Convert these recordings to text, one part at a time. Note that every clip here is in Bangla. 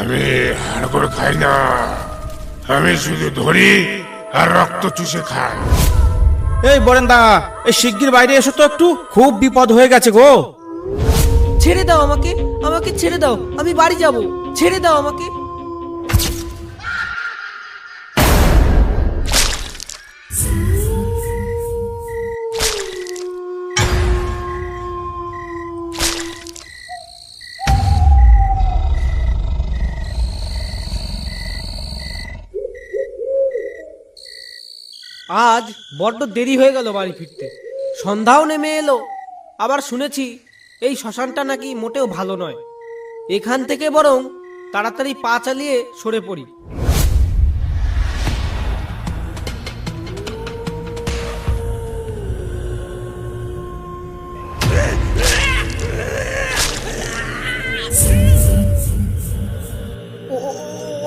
আমি হাড়গোড় খাই না, আমি শুধু ধরি আর রক্ত চুষে খাই। এই বরেন্দা, এই শিগগির বাইরে এসো তো একটু, খুব বিপদ হয়ে গেছে গো। ছেড়ে দাও আমাকে, আমাকে ছেড়ে দাও, আমি বাড়ি যাব। ছেড়ে দাও আমাকে। আজ বড্ড দেরি হয়ে গেল বাড়ি ফিরতে, সন্ধ্যাও নেমে এলো। আবার শুনেছি এই শ্মশানটা নাকি মোটেও ভালো নয়। এখান থেকে বরং তাড়াতাড়ি পা চালিয়ে সরে পড়ি।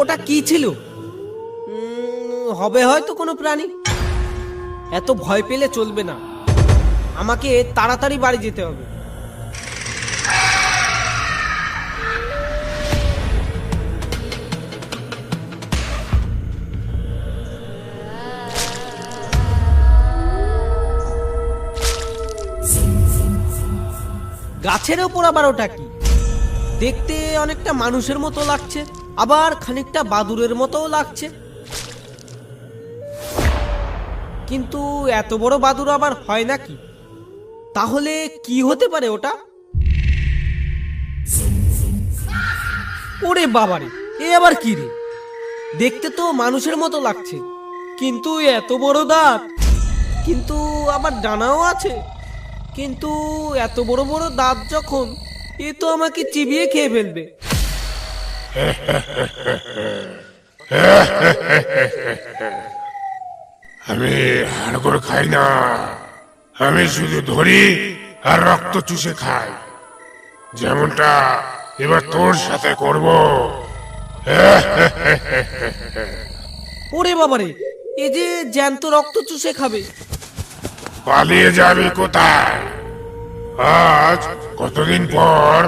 ওটা কি ছিল? হবে হয়তো কোনো প্রাণী। এত ভয় পেলে চলবে না, আমাকে তাড়াতাড়ি বাড়ি যেতে হবে। গাছের ওপর আবার ওটা কি? দেখতে অনেকটা মানুষের মতো লাগছে, আবার খানিকটা বাদুড়ের মতোও লাগছে। কিন্তু এত বড় বাদুড় আবার হয় নাকি? তাহলে কি হতে পারে ওটা? ওরে বাবারে, এ আবার কি রে? দেখতে তো মানুষের মতো লাগছে, কিন্তু এত বড় দাঁত, কিন্তু আবার ডানাও আছে। কিন্তু এত বড় বড় দাঁত যখন, এ তো আমাকে চিবিয়ে খেয়ে ফেলবে। আমি হাড়গোড় খাই না, আমি শুধু ধরি আর রক্ত চুষে খাই, যেমনটা এবার তোর সাথে করব। ওরে বাবারে, এ যে জ্যান্ত রক্ত চুষে খাবে। পালিয়ে যাবি কোথায়? আজ কতদিন পর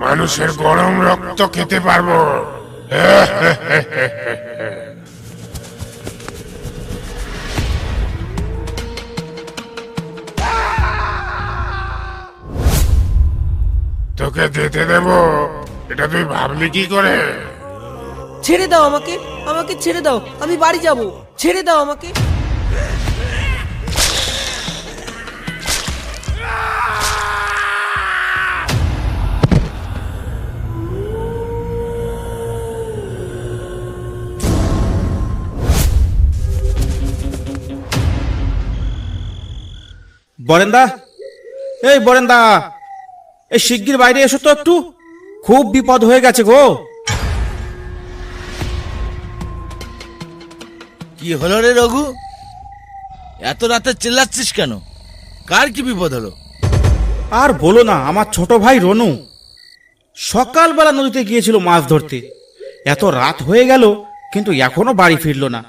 মানুষের গরম রক্ত খেতে পারবো। তোকে যেতে দেব, এটা তুই ভাবলি কি করে? ছেড়ে দাও আমাকে, আমাকে ছেড়ে দাও, আমি বাড়ি যাব। ছেড়ে দাও আমাকে। বরেন্দা, এই বরেন্দা, এই শিগগির বাইরে এসো তো একটু, খুব বিপদ হয়ে গেছে গো। কি হলো রে রঘু? এত রাতে চিল্লাচ্ছিস কেন? কার কি বিপদ হলো? আর বলো না, আমার ছোট ভাই রনু সকালবেলা নদীতে গিয়েছিল মাছ ধরতে। এত রাত হয়ে গেল কিন্তু এখনো বাড়ি ফিরলো না।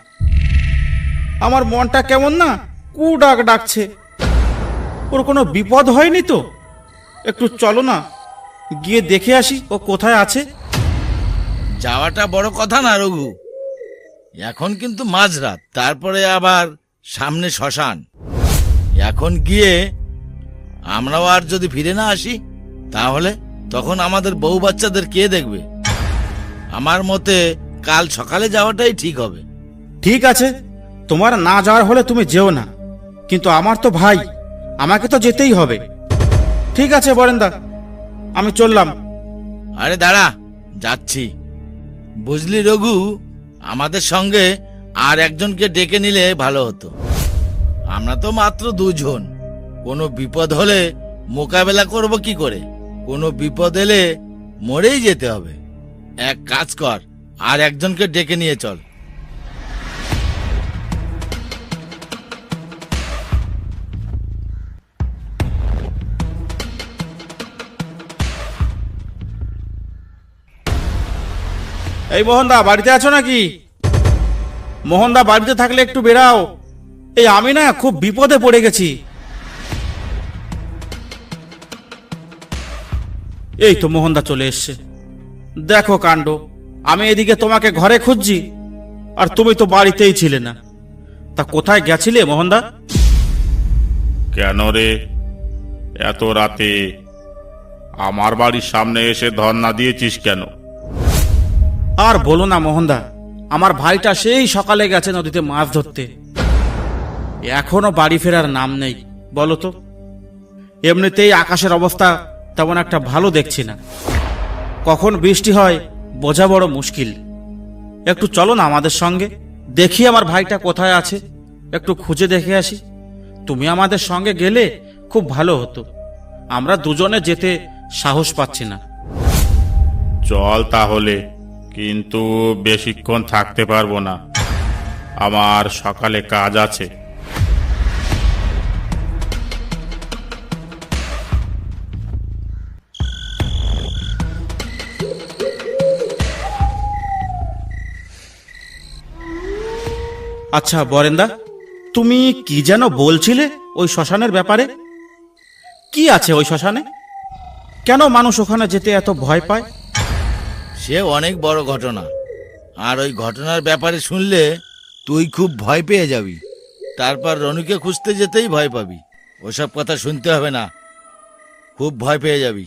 আমার মনটা কেমন না কু ডাক ডাকছে। ওর কোনো বিপদ হয়নি তো? একটু চলো না, গিয়ে দেখে আসি ও কোথায় আছে। যাওয়াটা বড় কথা না রঘু, এখন কিন্তু মাঝরাত, তারপরে আবার সামনে শ্মশান। এখন গিয়ে আমরাও আর যদি ফিরে না আসি, তাহলে তখন আমাদের বউ বাচ্চাদের কে দেখবে? আমার মতে কাল সকালে যাওয়াটাই ঠিক হবে। ঠিক আছে, তোমার না যাওয়ার হলে তুমি যেও না, কিন্তু আমার তো ভাই, আমাকে তো যেতেই হবে। ঠিক আছে বরেন্দা, আমি চললাম। আরে দাঁড়া, যাচ্ছি। বুঝলি রঘু, আমাদের সঙ্গে আর একজনকে ডেকে নিলে ভালো হতো। আমরা তো মাত্র দুজন, কোনো বিপদ হলে মোকাবেলা করব কি করে? কোনো বিপদ এলে মরেই যেতে হবে। এক কাজ কর, আর একজনকে ডেকে নিয়ে চল। এই মোহনদা, বাড়িতে আছো নাকি? মোহনদা বাড়িতে থাকলে একটু বেরাও। এই আমি না খুব বিপদে পড়ে গেছি। এই তো মোহনদা চলে এসছে। দেখো কাণ্ড, আমি এদিকে তোমাকে ঘরে খুঁজছি, আর তুমি তো বাড়িতেই ছিলে না। তা কোথায় গেছিলে মোহনদা? কেন রে, এত রাতে আমার বাড়ির সামনে এসে ধর্ণা দিয়েছিস কেন? আর বলো না মোহনদা, আমার ভাইটা সেই সকালে গেছে নদীতে মাছ ধরতে, এখনো বাড়ি ফেরার নাম নেই। বলো তো, এমনিতেই আকাশের অবস্থা তেমন একটা ভালো দেখছি না, কখন বৃষ্টি হয় বোঝা বড় মুশকিল। একটু চলো না আমাদের সঙ্গে, দেখি আমার ভাইটা কোথায় আছে, একটু খুঁজে দেখে আসি। তুমি আমাদের সঙ্গে গেলে খুব ভালো হতো, আমরা দুজনে যেতে সাহস পাচ্ছি না। চল তাহলে, কিন্তু বেশিক্ষণ থাকতে পারবো না, আমার সকালে কাজ আছে। আচ্ছা বরেন্দা, তুমি কি যেন বলছিলে ওই শ্মশানের ব্যাপারে? কি আছে ওই শ্মশানে? কেন মানুষ ওখানে যেতে এত ভয় পায়? সে অনেক বড় ঘটনা, আর ওই ঘটনার ব্যাপারে শুনলে তুই খুব ভয় পেয়ে যাবি, তারপর রনুকে খুঁজতে যেতেই ভয় পাবি। ওসব কথা শুনতে হবে না, খুব ভয় পেয়ে যাবি।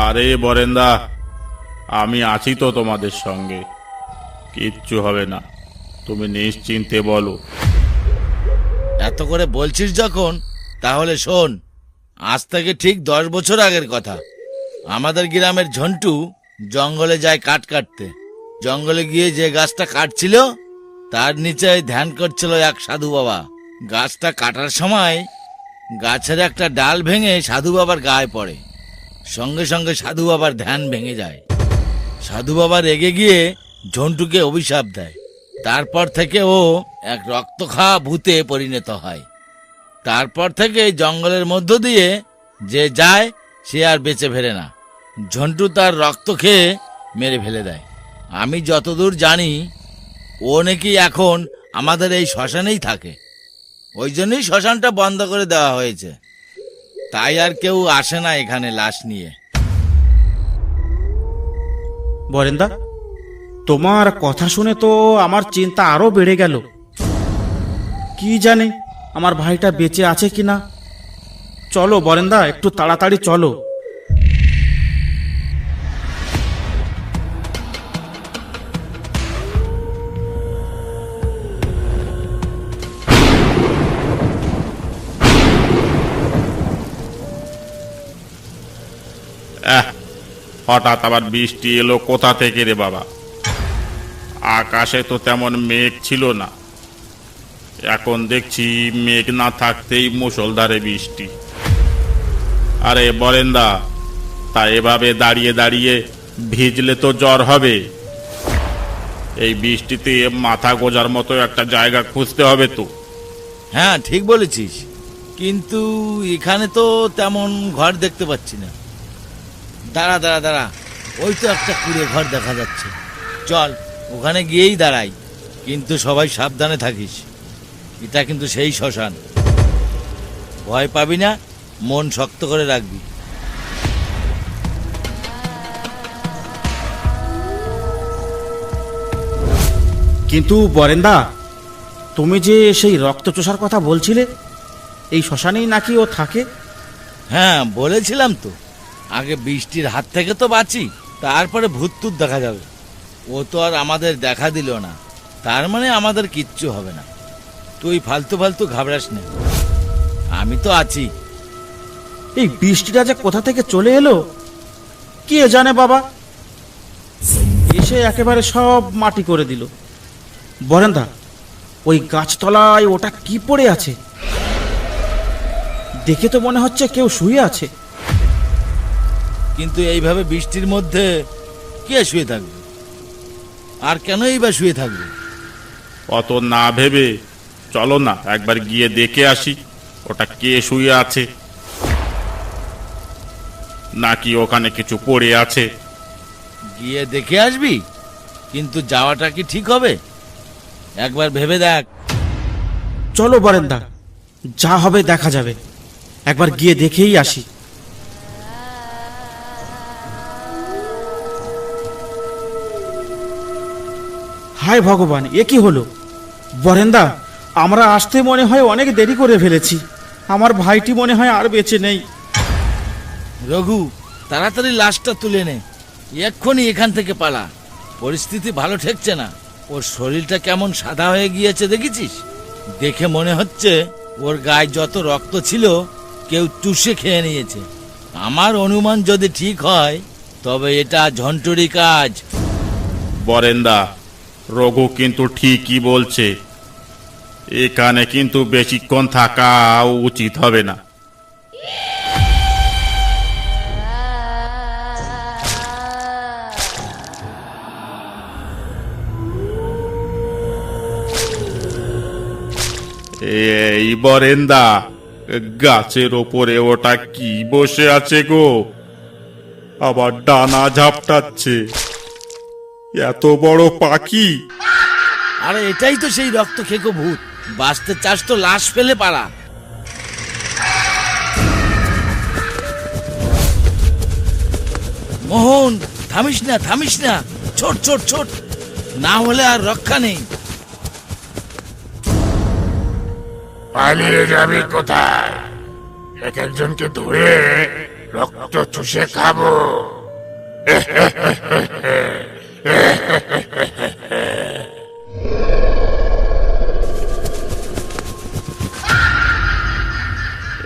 আরে বরেন্দা, আমি আছি তো তোমাদের সঙ্গে, কিচ্ছু হবে না, তুমি নিশ্চিন্তে বলো। এত করে বলছিস যখন, তাহলে শোন। আজ থেকে ঠিক 10 বছর আগের কথা। আমাদের গ্রামের ঝন্টু জঙ্গলে যায় কাঠ কাটতে। জঙ্গলে গিয়ে যে গাছটা কাটছিল তার নিচে ধ্যান করছিল এক সাধু বাবা। গাছটা কাটার সময় গাছের একটা ডাল ভেঙে সাধু বাবার গায়ে পড়ে, সঙ্গে সঙ্গে সাধু বাবার ধ্যান ভেঙে যায়। সাধু বাবা রেগে গিয়ে ঝন্টুকে অভিশাপ দেয়। তারপর থেকে ও এক রক্ত খাওয়া ভূতে পরিণত হয়। তারপর থেকে জঙ্গলের মধ্য দিয়ে যে যায় সে আর বেঁচে ফেরে না। ঝন্টু তার রক্ত খেয়ে মেরে ফেলে দেয়। আমি যতদূর জানি ও নাকি এখন আমাদের এই শ্মশানেই থাকে। ওই জন্যই শ্মশানটা বন্ধ করে দেওয়া হয়েছে, তাই আর কেউ আসে না এখানে লাশ নিয়ে। বরেন্দা, তোমার কথা শুনে তো আমার চিন্তা আরো বেড়ে গেল। কি জানে আমার ভাইটা বেঁচে আছে কিনা। চলো বরেন্দা, একটু তাড়াতাড়ি চলো। হঠাৎ আবার বৃষ্টি এলো কোথা থেকে রে বাবা? আকাশে তো তেমন মেঘ ছিল না, এখন দেখছি মেঘ না থাকতেই মুষলধারে বৃষ্টি। আরে বরেন্দা, তা এভাবে দাঁড়িয়ে দাঁড়িয়ে ভিজলে তো জ্বর হবে। এই বৃষ্টিতে মাথা গোজার মতো একটা জায়গা খুঁজতে হবে তো। হ্যাঁ ঠিক বলেছিস, কিন্তু এখানে তো তেমন ঘর দেখতে পাচ্ছি না। দাঁড়া দাঁড়া দাঁড়া, ওই তো একটা কুড়ে ঘর দেখা যাচ্ছে, চল ওখানে গিয়েই দাঁড়াই। কিন্তু সবাই সাবধানে থাকিস, এটা কিন্তু সেই শ্মশান। ভয় পাবি না, মন শক্ত করে রাখবি। কিন্তু বরেন্দা, তুমি যে সেই রক্তচোষার কথা বলছিলে, এই শ্মশানেই নাকি ও থাকে? হ্যাঁ বলেছিলাম তো, আগে বৃষ্টির হাত থেকে তো বাঁচি, তারপরে ভূত দেখা যাবে। ও তো আর আমাদের দেখা দিল না, তার মানে আমাদের কিচ্ছু হবে না। তুই ফালতু ফালতু ঘাবড়াস না, আমি তো আছি। এই বৃষ্টিটা যে কোথা থেকে চলে এলো কে জানে বাবা, এসে একেবারে সব মাটি করে দিল। বরেন্দা, ওই গাছতলায় ওটা কি পড়ে আছে? দেখে তো মনে হচ্ছে কেউ শুয়ে আছে। কিন্তু এইভাবে বৃষ্টির মধ্যে কে শুয়ে থাকবে, আর কেনই বা শুয়ে থাকবে? অত না ভেবে চলো না একবার গিয়ে দেখে আসি ওটা কে শুয়ে আছে, নাকি ওখানে কিছু পড়ে আছে। গিয়ে দেখে আসবি, কিন্তু যাওয়াটা কি ঠিক হবে? একবার ভেবে দেখ। চলো বরেন্দা, যা হবে দেখা যাবে, একবার গিয়ে দেখেই আসি। হায় ভগবান, এ কি হলো? বরেন্দা, আমরা আসতে মনে হয় অনেক দেরি করে ফেলেছি। আমার ভাইটি মনে হয় আর বেঁচে নেই। রঘু, তাড়াতাড়ি লাশটা তুলে নে, এক্ষুনি এখান থেকে পালা। পরিস্থিতি ভালো ঠেকছে না। ওর শরীরটা কেমন সাদা হয়ে গিয়েছে দেখেছিস? দেখে মনে হচ্ছে ওর গায়ে যত রক্ত ছিল কেউ চুষে খেয়ে নিয়েছে। আমার অনুমান যদি ঠিক হয় তবে এটা ঝন্টুরি কাজ। বরেন্দা, রঘু কিন্তু ঠিকই বলছে। এখানে কিন্তু বেশিক্ষণ থাকা উচিত হবে না। এই বরেন্দা, গাছের ওপরে ওটা কি বসে আছে গো? আবার ডানা ঝাপটাচ্ছে। এত বড় পাখি! আরে এটাই তো সেই রক্ত খেকো ভূত। বাঁচতে চাস তো লাশ ফেলে পালা। মোহন, থামিস না, থামিস না, ছোট ছোট ছোট, না হলে আর রক্ষা নেই। পালিয়ে যাবি কোথায়? এক একজনকে ধরে রক্ত চুষে খাবো।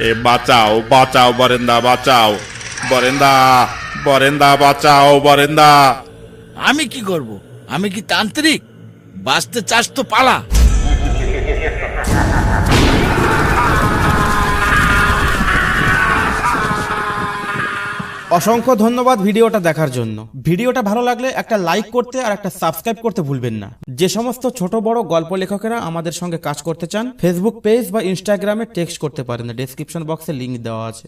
এ বাঁচাও, বাঁচাও বরেন্দা, বাঁচাও বরেন্দা, বরেন্দা বাঁচাও বরেন্দা। আমি কি করব? আমি কি তান্ত্রিক? বাঁচতে চাস তো পালা। অসংখ্য ধন্যবাদ ভিডিওটা দেখার জন্য। ভিডিওটা ভালো লাগলে একটা লাইক করতে আর একটা সাবস্ক্রাইব করতে ভুলবেন না। যে সমস্ত ছোট বড় গল্প লেখকেরা আমাদের সঙ্গে কাজ করতে চান, ফেসবুক পেজ বা ইনস্টাগ্রামে টেক্সট করতে পারেন, ডেসক্রিপশন বক্সে লিংক দেওয়া আছে।